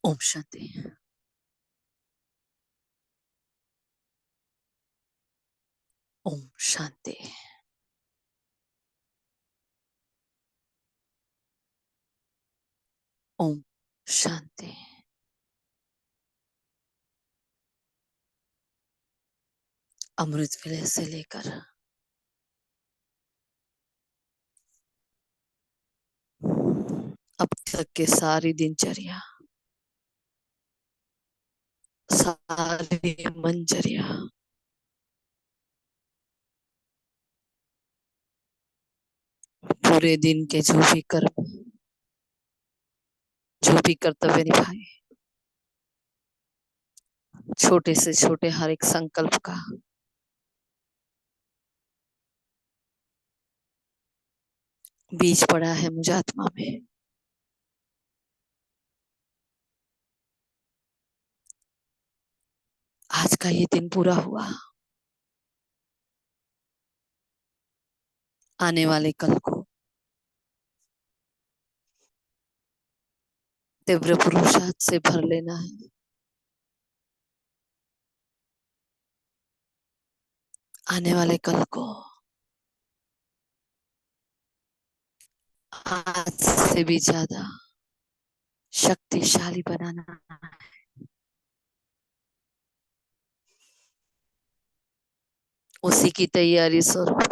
ओम शांति। ओम शांति। ओम शांति। अमृत विलय से लेकर अब तक के सारी दिनचर्या, सारी मंजरिया, पूरे दिन के जो भी कर्म, जो भी कर्तव्य निभाए, छोटे से छोटे हर एक संकल्प का बीज पड़ा है मुझ आत्मा में। आज का ये दिन पूरा हुआ, आने वाले कल को तीव्र पुरुषार्थ से भर लेना है। आने वाले कल को आज से भी ज्यादा शक्तिशाली बनाना है। उसी की तैयारी स्वरूप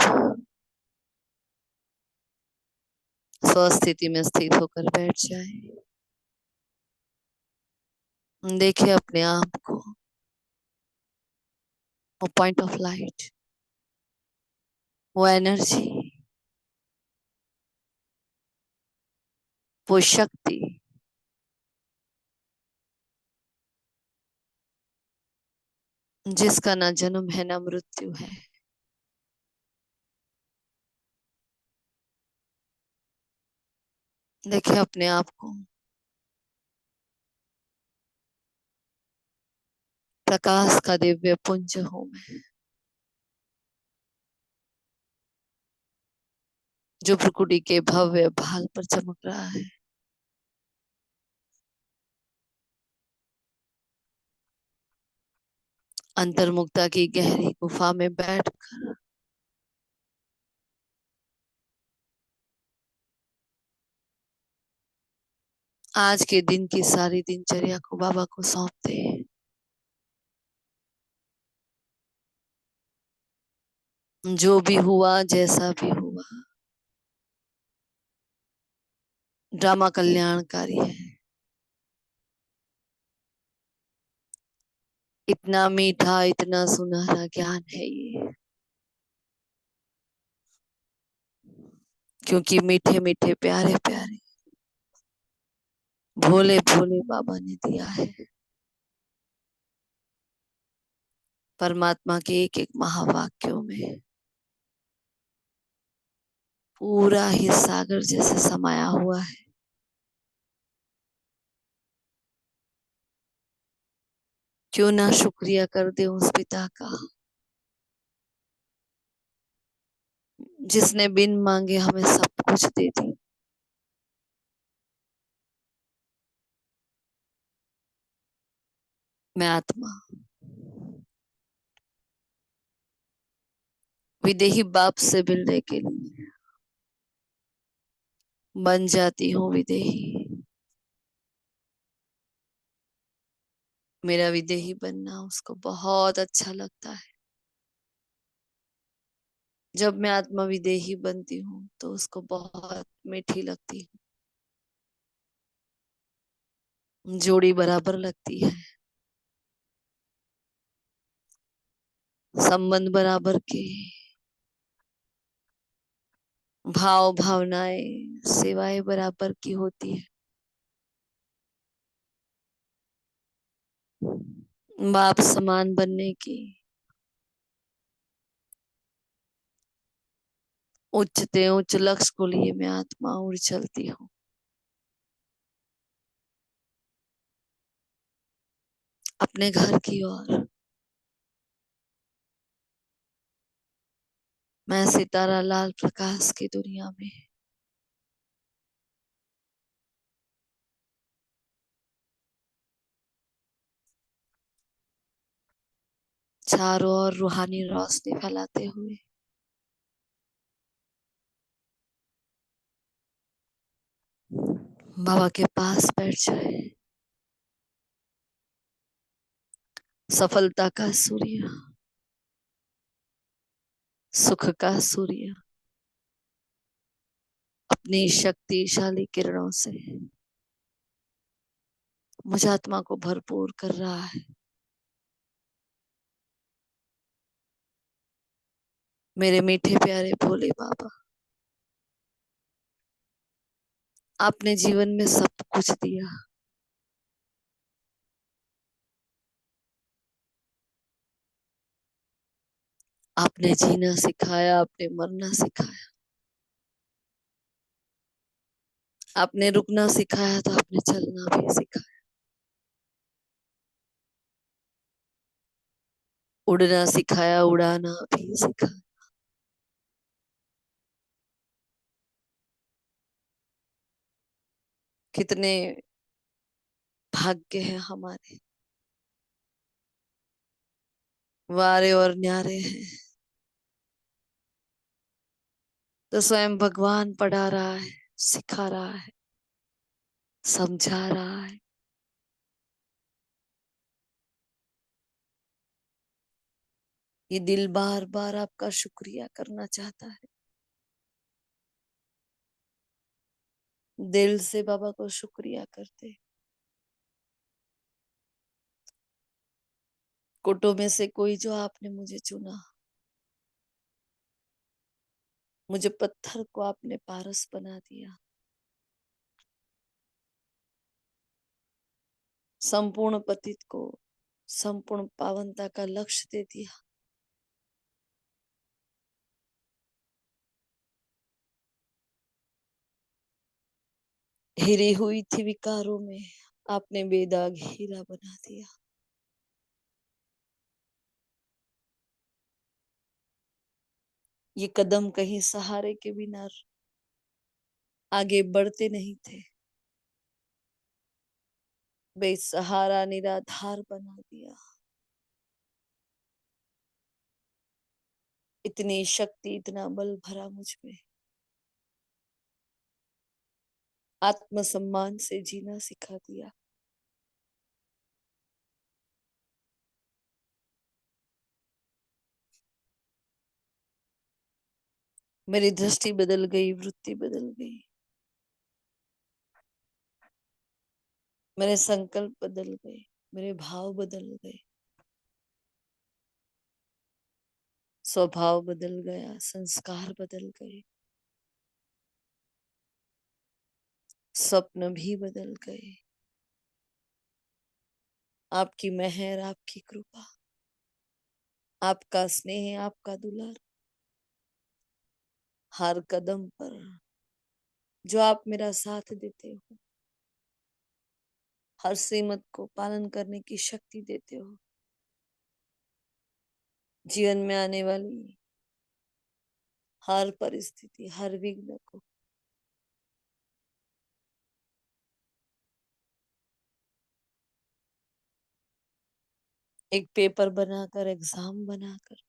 स्वस्थिति में स्थित होकर बैठ जाए। देखिए अपने आप को, वो पॉइंट ऑफ लाइट, वो एनर्जी, वो शक्ति जिसका ना जन्म है ना मृत्यु है। देखिए अपने आप को प्रकाश का दिव्य पुंज हूं मैं, जो प्रकृति के भव्य भाल पर चमक रहा है। अंतर्मुक्ता की गहरी गुफा में बैठ आज के दिन की सारी दिनचर्या को बाबा को सौंप दे। जो भी हुआ, जैसा भी हुआ, ड्रामा कल्याणकारी है। इतना मीठा, इतना सुनहरा ज्ञान है ये, क्योंकि मीठे मीठे प्यारे प्यारे भोले भोले बाबा ने दिया है। परमात्मा के एक एक महावाक्यों में पूरा ही सागर जैसे समाया हुआ है। क्यों ना शुक्रिया कर दे उस पिता का, जिसने बिन मांगे हमें सब कुछ दे दी। मैं आत्मा विदेही बाप से मिलने के लिए बन जाती हूँ विदेही। मेरा विदेही बनना उसको बहुत अच्छा लगता है। जब मैं आत्मा विदेही बनती हूँ तो उसको बहुत मीठी लगती है, जोड़ी बराबर लगती है, संबंध बराबर के, भाव भावनाएं सेवाएं बराबर की होती है। बाप समान बनने की उच्चते उच्च लक्ष्य को लिए मैं आत्मा उड़ चलती हूँ। अपने घर की ओर। मैं सितारा लाल प्रकाश की दुनिया में। चारों ओर रूहानी रोशनी फैलाते हुए बाबा के पास बैठ जाए। सफलता का सूर्य, सुख का सूर्य अपनी शक्तिशाली किरणों से मुझ आत्मा को भरपूर कर रहा है। मेरे मीठे प्यारे भोले बाबा, आपने जीवन में सब कुछ दिया। आपने जीना सिखाया, आपने मरना सिखाया, आपने रुकना सिखाया तो आपने चलना भी सिखाया। उड़ना सिखाया, उड़ाना भी सिखाया। कितने भाग्य हैं हमारे, वारे और न्यारे हैं। तो स्वयं भगवान पढ़ा रहा है, सिखा रहा है, समझा रहा है। ये दिल बार बार आपका शुक्रिया करना चाहता है। दिल से बाबा को शुक्रिया करते। कोटों में से कोई जो आपने मुझे चुना, मुझे पत्थर को आपने पारस बना दिया। संपूर्ण पतित को संपूर्ण पावनता का लक्ष्य दे दिया। हिरी हुई थी विकारों में, आपने बेदाग हीरा बना दिया। ये कदम कहीं सहारे के बिना आगे बढ़ते नहीं थे, बेसहारा निराधार बना दिया। इतनी शक्ति, इतना बल भरा मुझ में। आत्मसम्मान से जीना सिखा दिया। मेरी दृष्टि बदल गई, वृत्ति बदल गई, मेरे संकल्प बदल गए, मेरे भाव बदल गए, स्वभाव बदल गया, संस्कार बदल गए, स्वप्न भी बदल गए। आपकी मेहर, आपकी कृपा, आपका स्नेह, आपका दुलार, हर कदम पर जो आप मेरा साथ देते हो, हर सीमत को पालन करने की शक्ति देते हो। जीवन में आने वाली हर परिस्थिति, हर विघ्न को एक पेपर बनाकर, एग्जाम बनाकर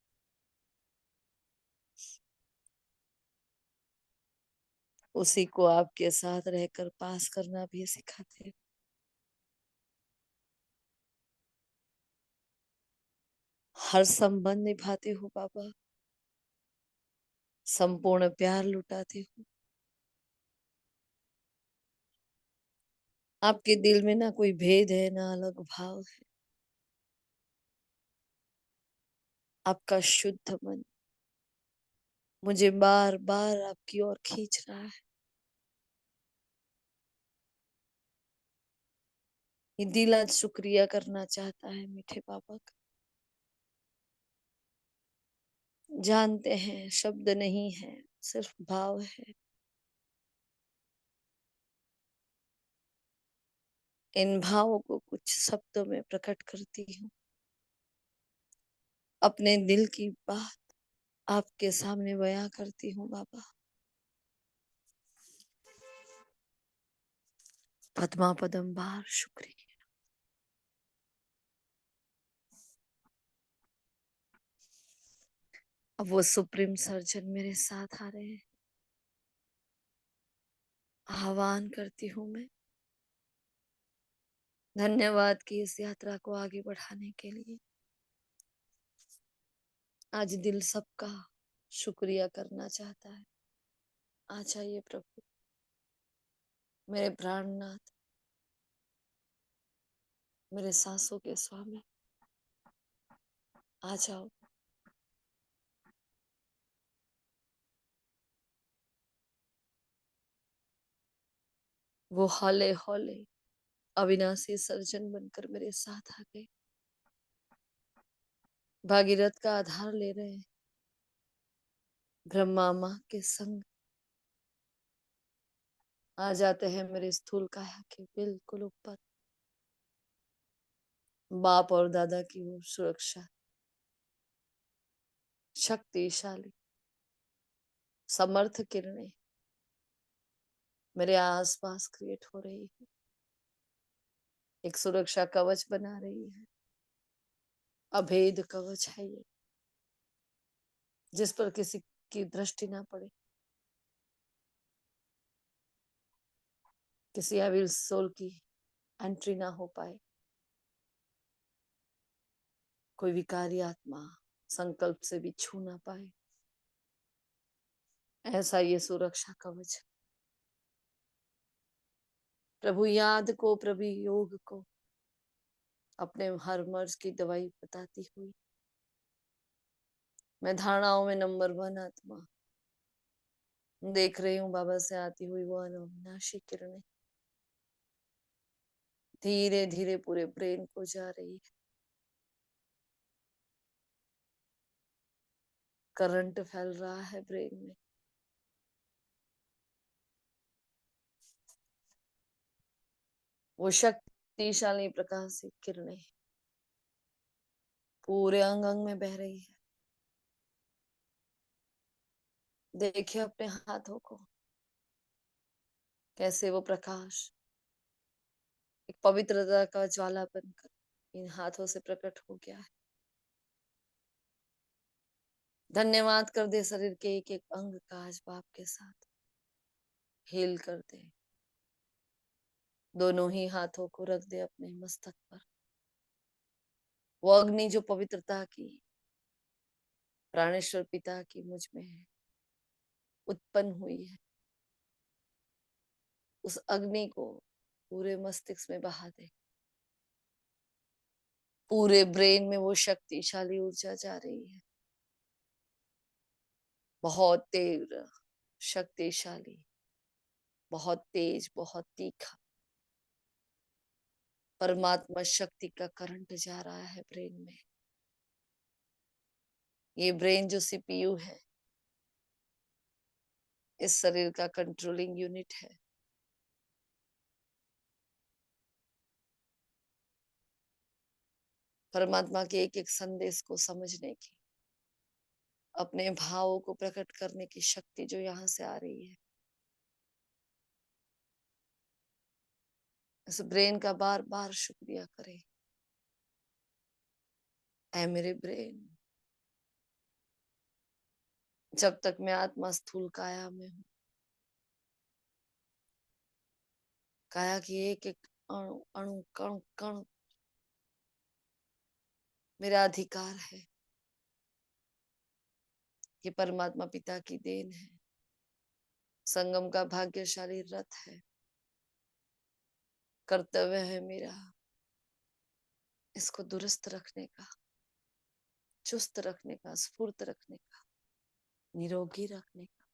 उसी को आपके साथ रहकर पास करना भी सिखाते हो। हर संबंध निभाते हो बाबा, संपूर्ण प्यार लुटाते हो। आपके दिल में ना कोई भेद है, ना अलग भाव है। आपका शुद्ध मन मुझे बार बार आपकी ओर खींच रहा है। ये दिल आज शुक्रिया करना चाहता है मीठे बाबा का। जानते हैं शब्द नहीं है, सिर्फ भाव है। इन भावों को कुछ शब्दों में प्रकट करती हूँ। अपने दिल की बात आपके सामने बयां करती हूँ बाबा। पद्मा पदंबार शुक्रिया। अब वो सुप्रीम सर्जन मेरे साथ आ रहे हैं। आह्वान करती हूँ मैं, धन्यवाद की इस यात्रा को आगे बढ़ाने के लिए। आज दिल सबका शुक्रिया करना चाहता है। आ जाइए प्रभु, मेरे प्राणनाथ, मेरे सांसों के स्वामी, आ जाओ। वो हौले हौले अविनाशी सर्जन बनकर मेरे साथ आ गए। भागीरथ का आधार ले रहे हैं। ब्रह्मा माँ के संग आ जाते हैं मेरे स्थूल काया के बिल्कुल ऊपर। बाप और दादा की वो सुरक्षा, शक्तिशाली समर्थ किरणें मेरे आसपास क्रिएट हो रही है। एक सुरक्षा कवच बना रही है। अभेद कवच है ये, जिस पर किसी की दृष्टि ना पड़े, किसी एविल सोल की एंट्री ना हो पाए, कोई विकारी आत्मा संकल्प से भी छू ना पाए। ऐसा ये सुरक्षा कवच। प्रभु याद को, प्रभु योग को अपने हर मर्ज की दवाई बताती हुई मैं धारणाओं में नंबर 1 आत्मा देख रही हूँ। बाबा से आती हुई वो अविनाशी किरणें धीरे धीरे पूरे ब्रेन को जा रही है। करंट फैल रहा है ब्रेन में। वो शक्तिशाली प्रकाश की किरणें पूरे अंग अंग में बह रही है। देखिए अपने हाथों को, कैसे वो प्रकाश एक पवित्रता का ज्वाला बनकर इन हाथों से प्रकट हो गया है। धन्यवाद कर दे शरीर के एक एक अंग का आज बाप के साथ हील कर दे। दोनों ही हाथों को रख दे अपने मस्तक पर। वो अग्नि जो पवित्रता की प्राणेश्वर पिता की मुझ में है, उत्पन्न हुई है, उस अग्नि को पूरे मस्तिष्क में बहा दे। पूरे ब्रेन में वो शक्तिशाली ऊर्जा जा रही है, बहुत तीव्र, शक्तिशाली, बहुत तेज, बहुत तीखा परमात्मा शक्ति का करंट जा रहा है ब्रेन में। ये ब्रेन जो सीपीयू है, इस शरीर का कंट्रोलिंग यूनिट है। परमात्मा के एक एक संदेश को समझने की, अपने भावों को प्रकट करने की शक्ति जो यहाँ से आ रही है, इस ब्रेन का बार बार शुक्रिया करें। ऐ मेरे ब्रेन, जब तक मैं आत्मा स्थूल काया में हूँ, काया की एक एक अणु अणु कण कण मेरा अधिकार है। ये परमात्मा पिता की देन है, संगम का भाग्यशाली रथ है। कर्तव्य है मेरा इसको दुरुस्त रखने का, चुस्त रखने का, स्फूर्त रखने का, निरोगी रखने का।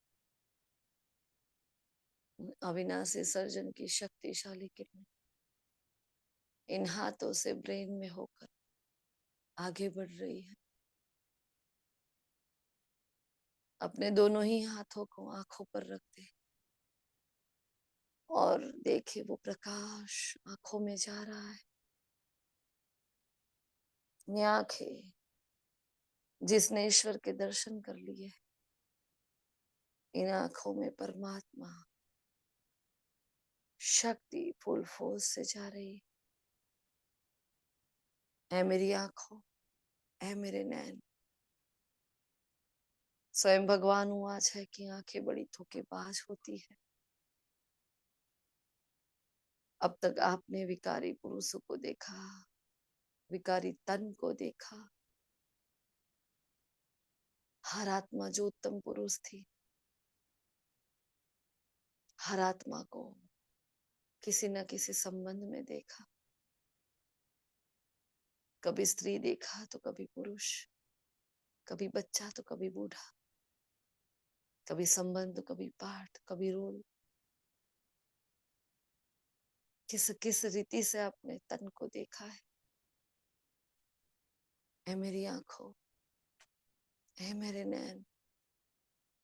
अविनाशी सर्जन की शक्तिशाली किरण इन हाथों से ब्रेन में होकर आगे बढ़ रही है। अपने दोनों ही हाथों को आंखों पर रख दे और देखे वो प्रकाश आंखों में जा रहा है। ये आंखें जिसने ईश्वर के दर्शन कर लिए, इन आंखों में परमात्मा शक्ति फुल फोर्स से जा रही है। मेरी आंखों, ऐ मेरे नैन, स्वयं भगवान आज है कि आंखें बड़ी धोखेबाज होती है। अब तक आपने विकारी पुरुषों को देखा, विकारी तन को देखा। हर आत्मा जो उत्तम पुरुष थी, हर आत्मा को किसी न किसी संबंध में देखा। कभी स्त्री देखा तो कभी पुरुष, कभी बच्चा तो कभी बूढ़ा, कभी संबंध तो कभी पाठ, कभी रोल। किस किस रीति से आपने तन को देखा है। ऐ मेरी आंखों, ऐ मेरे नैन,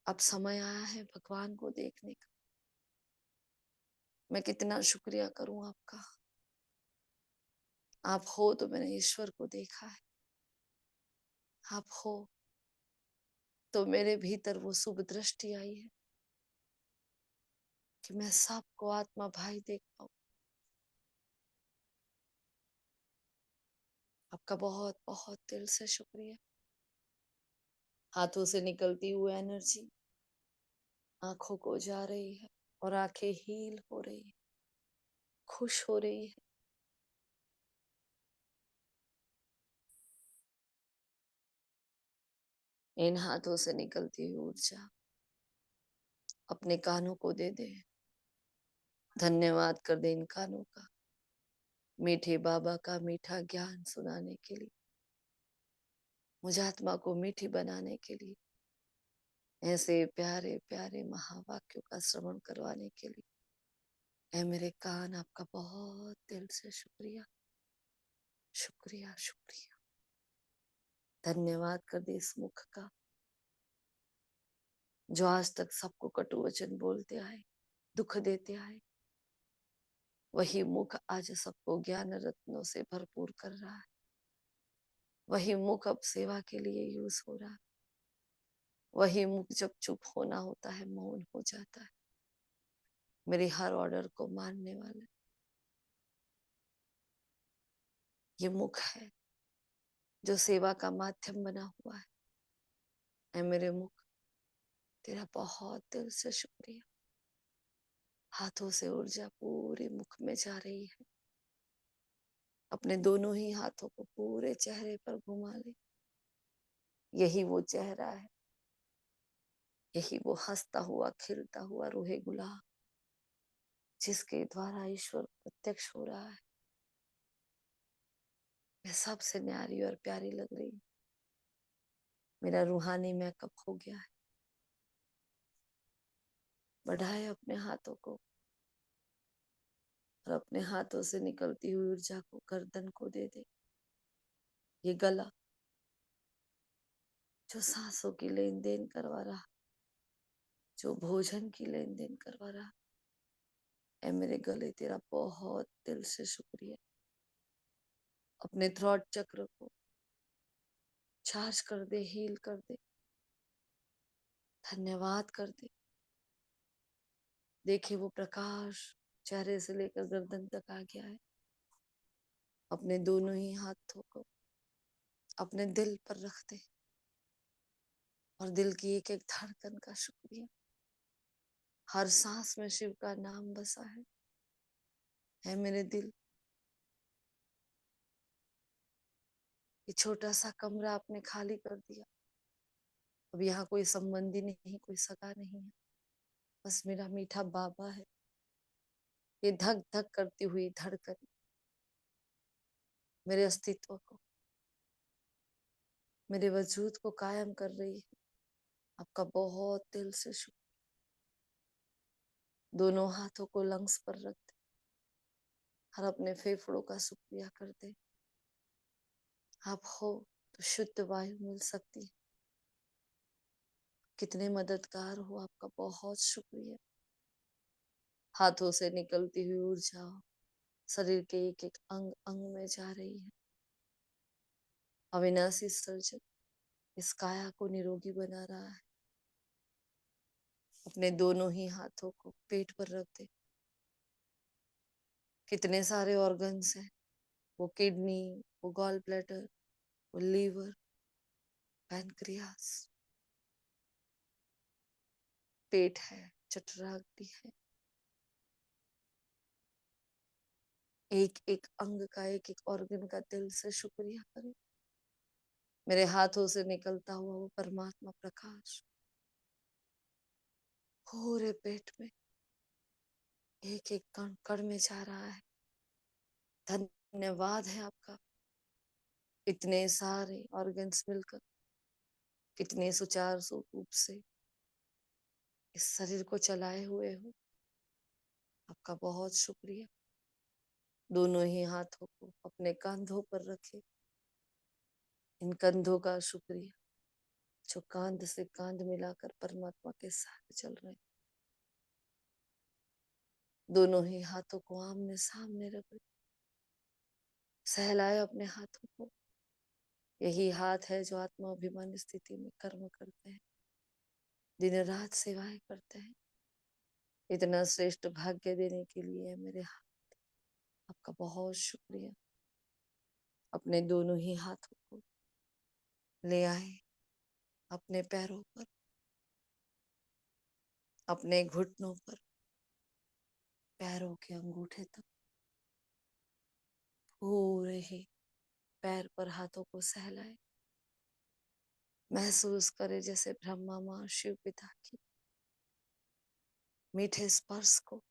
अब समय आया है भगवान को देखने का। मैं कितना शुक्रिया करूं आपका। आप हो तो मैंने ईश्वर को देखा है। आप हो तो मेरे भीतर वो शुभ दृष्टि आई है कि मैं सबको आत्मा भाई देख पाऊं। आपका बहुत बहुत दिल से शुक्रिया। हाथों से निकलती हुई एनर्जी आंखों को जा रही है और आंखें हील हो रही है, खुश हो रही है। इन हाथों से निकलती हुई ऊर्जा अपने कानों को दे दे। धन्यवाद कर दे इन कानों का, मीठे बाबा का मीठा ज्ञान सुनाने के लिए, मुझ आत्मा को मीठी बनाने के लिए, ऐसे प्यारे प्यारे महावाक्यों का श्रवण करवाने के लिए। ऐ मेरे कान, आपका बहुत दिल से शुक्रिया, शुक्रिया, शुक्रिया। धन्यवाद कर दे इस मुख का जो आज तक सबको कटु वचन बोलते आए, दुख देते आए। वही मुख आज सबको ज्ञान रत्नों से भरपूर कर रहा है। वही मुख अब सेवा के लिए यूज हो रहा है। वही मुख जब चुप होना होता है मौन हो जाता है। मेरे हर ऑर्डर को मानने वाला ये मुख है जो सेवा का माध्यम बना हुआ है। ऐ मेरे मुख, तेरा बहुत दिल से शुक्रिया। हाथों से ऊर्जा पूरे मुख में जा रही है। अपने दोनों ही हाथों को पूरे चेहरे पर घुमा ले। यही वो चेहरा है, यही वो हंसता हुआ खिलता हुआ रूहे गुलाब जिसके द्वारा ईश्वर प्रत्यक्ष हो रहा है। मैं सबसे न्यारी और प्यारी लग रही हूँ। मेरा रूहानी मेकअप हो गया है। बढ़ाए अपने हाथों को और अपने हाथों से निकलती हुई ऊर्जा को गर्दन को दे दे। ये गला जो सांसों की लेन देन करवा रहा, जो भोजन की लेन देन करवा रहा, ऐ मेरे गले, तेरा बहुत दिल से शुक्रिया। अपने थ्रॉट चक्र को चार्ज कर दे, हील कर दे, धन्यवाद कर दे। देखे वो प्रकाश चेहरे से लेकर गर्दन तक आ गया है। अपने दोनों ही हाथों को अपने दिल पर रख दे और दिल की एक एक धड़कन का शुक्रिया। हर सांस में शिव का नाम बसा है मेरे दिल। ये छोटा सा कमरा आपने खाली कर दिया। अब यहाँ कोई संबंधी नहीं, कोई सगा नहीं है, बस मेरा मीठा बाबा है। ये धक धक करती हुई धड़कन मेरे अस्तित्व को, मेरे वजूद को कायम कर रही है। आपका बहुत दिल से शुक्र। दोनों हाथों को लंग्स पर रख दे और अपने फेफड़ों का शुक्रिया कर दे। आप हो तो शुद्ध वायु मिल सकती है। कितने मददगार हो, आपका बहुत शुक्रिया। हाथों से निकलती हुई ऊर्जा शरीर के एक एक अंग अंग में जा रही है। अविनाशी सर्जन इस काया को निरोगी बना रहा है। अपने दोनों ही हाथों को पेट पर रख दे। कितने सारे ऑर्गन्स हैं, वो किडनी, वो गॉल ब्लैडर, वो लीवर, पैनक्रियास, पेट है, चटरागती है, एक एक अंग का, एक एक ऑर्गन का दिल से शुक्रिया करें। मेरे हाथों से निकलता हुआ वो परमात्मा प्रकाश पूरे पेट में एक एक कण कण में जा रहा है। धन्यवाद है आपका, इतने सारे ऑर्गन्स मिलकर कितने सुचारू रूप से इस शरीर को चलाए हुए हो। आपका बहुत शुक्रिया। दोनों ही हाथों को अपने कंधों पर रखे, इन कंधों का शुक्रिया जो कांध से कांध मिलाकर परमात्मा के साथ चल रहे हैं। दोनों ही हाथों को आमने सामने रगड़े, सहलाए अपने हाथों को। यही हाथ है जो आत्माभिमान स्थिति में कर्म करते हैं, दिन रात सेवाएं करते हैं। इतना श्रेष्ठ भाग्य देने के लिए मेरे हाथ, आपका बहुत शुक्रिया। अपने दोनों ही हाथों को ले आए अपने पैरों पर, अपने घुटनों पर, पैरों के अंगूठे तक, पूरे ही पैर पर हाथों को सहलाए। महसूस करे जैसे ब्रह्मा माँ शिव पिता की मीठे स्पर्श को,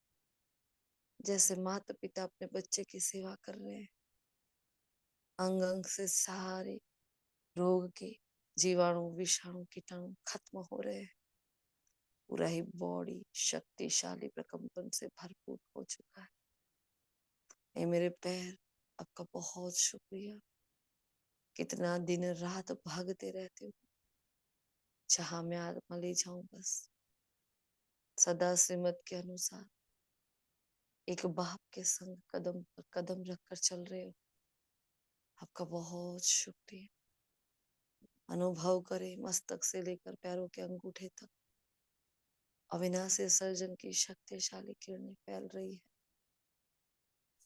जैसे माता पिता अपने बच्चे की सेवा कर रहे हैं। अंग अंग से सारे रोग के जीवाणु विषाणु कीटाणु खत्म हो रहे हैं। पूरा ही बॉडी शक्तिशाली प्रकंपन से भरपूर हो चुका है। ये मेरे पैर, आपका बहुत शुक्रिया। कितना दिन रात भागते रहते हो, जहां मैं आत्मा ले जाऊं बस सदा श्रीमत के अनुसार एक बाप के संग कदम पर कदम रखकर चल रहे हो। आपका बहुत शुक्रिया। अनुभव करे मस्तक से लेकर पैरों के अंगूठे तक अविनाशी सर्जन की शक्तिशाली किरणें फैल रही है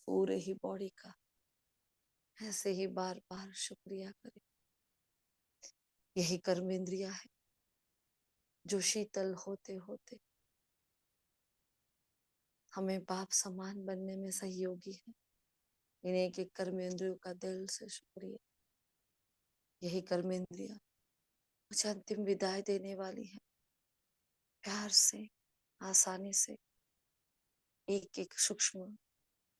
पूरे ही बॉडी का। ऐसे ही बार बार शुक्रिया करें। यही कर्म इंद्रिया है जो शीतल होते होते हमें बाप समान बनने में सहयोगी है। इन एक एक कर्म इंद्रियों का दिल से शुक्रिया। यही कर्म इंद्रिया मुझे अंतिम विदाई देने वाली है। प्यार से, आसानी से एक एक सूक्ष्म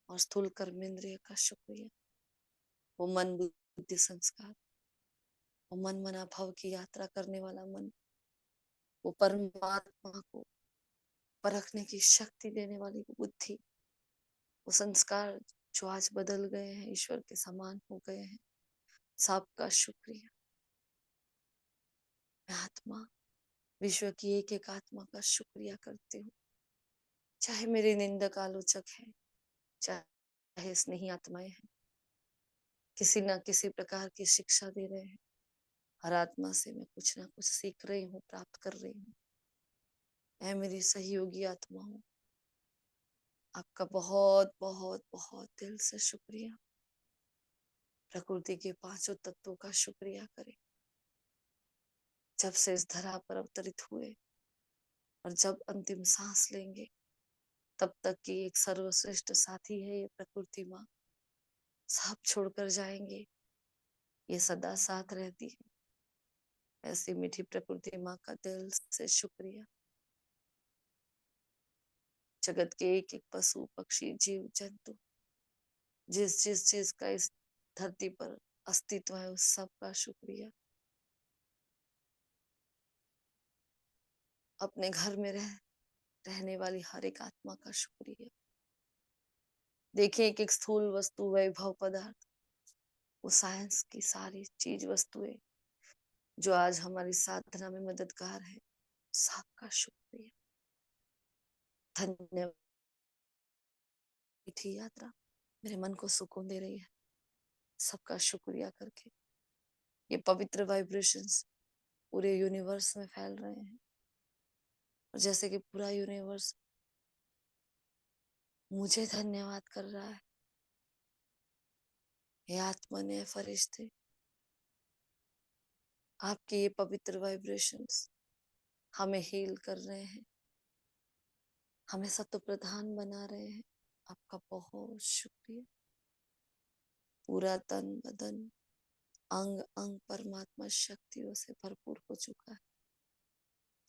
और स्थूल कर्म इंद्रिय का शुक्रिया। वो मन बुद्धि संस्कार, वो मन मना भाव की यात्रा करने वाला मन, वो परमात्मा को परखने की शक्ति देने वाली वो बुद्धि, वो संस्कार जो आज बदल गए हैं, ईश्वर के समान हो गए हैं। सबका शुक्रिया। मैं आत्मा, विश्व की एक एक आत्मा का शुक्रिया करती हूँ। चाहे मेरे निंदक आलोचक है, चाहे स्नेही आत्माएं हैं, किसी ना किसी प्रकार की शिक्षा दे रहे हैं। हर आत्मा से मैं कुछ ना कुछ सीख रही हूँ, प्राप्त कर रही हूँ। मैं मेरी सहयोगी आत्मा हूँ। आपका बहुत बहुत बहुत दिल से शुक्रिया। प्रकृति के पांचों तत्वों का शुक्रिया करें। जब से इस धरा पर अवतरित हुए और जब अंतिम सांस लेंगे, तब तक की एक सर्वश्रेष्ठ साथी है ये प्रकृति माँ। सब छोड़कर जाएंगे, ये सदा साथ रहती है। ऐसी मीठी प्रकृति माँ का दिल से शुक्रिया। जगत के एक एक पशु पक्षी जीव जंतु, जिस जिस चीज का इस धरती पर अस्तित्व है, उस सब का शुक्रिया। अपने घर में रहने वाली हर एक आत्मा का शुक्रिया। देखिए एक एक स्थूल वस्तु, वैभव पदार्थ, वो साइंस की सारी चीज वस्तुएं जो आज हमारी साधना में मददगार है, सबका शुक्रिया। धन्यवाद। मीठी यात्रा मेरे मन को सुकून दे रही है। सबका शुक्रिया करके ये पवित्र वाइब्रेशंस पूरे यूनिवर्स में फैल रहे हैं, और जैसे कि पूरा यूनिवर्स मुझे धन्यवाद कर रहा है। ये आत्मा ने फरिश्ते, आपके ये पवित्र वाइब्रेशंस हमें हील कर रहे हैं। हमें सत्व प्रधान बना रहे हैं, आपका बहुत शुक्रिया। पूरा तन बदन अंग अंग परमात्मा शक्तियों से भरपूर हो चुका है।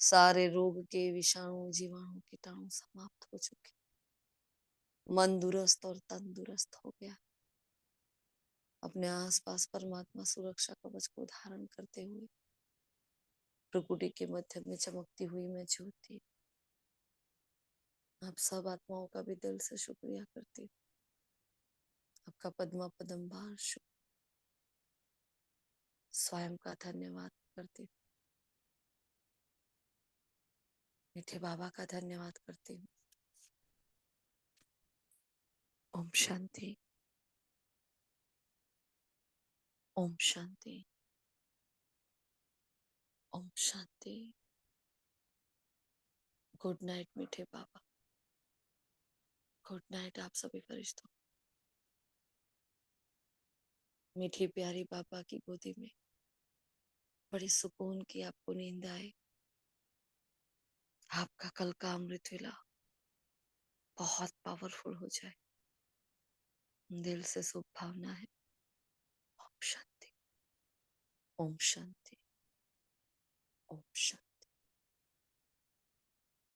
सारे रोग के विषाणु जीवाणु कीटाणु समाप्त हो चुके, मन दुरुस्त और तंदुरुस्त हो गया। अपने आसपास परमात्मा सुरक्षा कवच को धारण करते हुए प्रकृति के मध्य में चमकती हुई मैं ज्योति, आप सब आत्माओं का भी दिल से शुक्रिया करती हूँ। आपका पद्मा पदम्बार स्वयं का धन्यवाद करती हूँ। मीठे बाबा का धन्यवाद करती हूँ। ओम शांति, ओम शांति, ओम शांति। गुड नाइट मीठे बाबा, गुड नाइट आप सभी फरिश्तों। मीठी प्यारी बाबा की गोदी में बड़ी सुकून की आपको नींद आए। आपका कल का अमृत वेला बहुत पावरफुल हो जाए, दिल से शुभ भावना है। ओम शांति, ओम शांति, ओम शांति।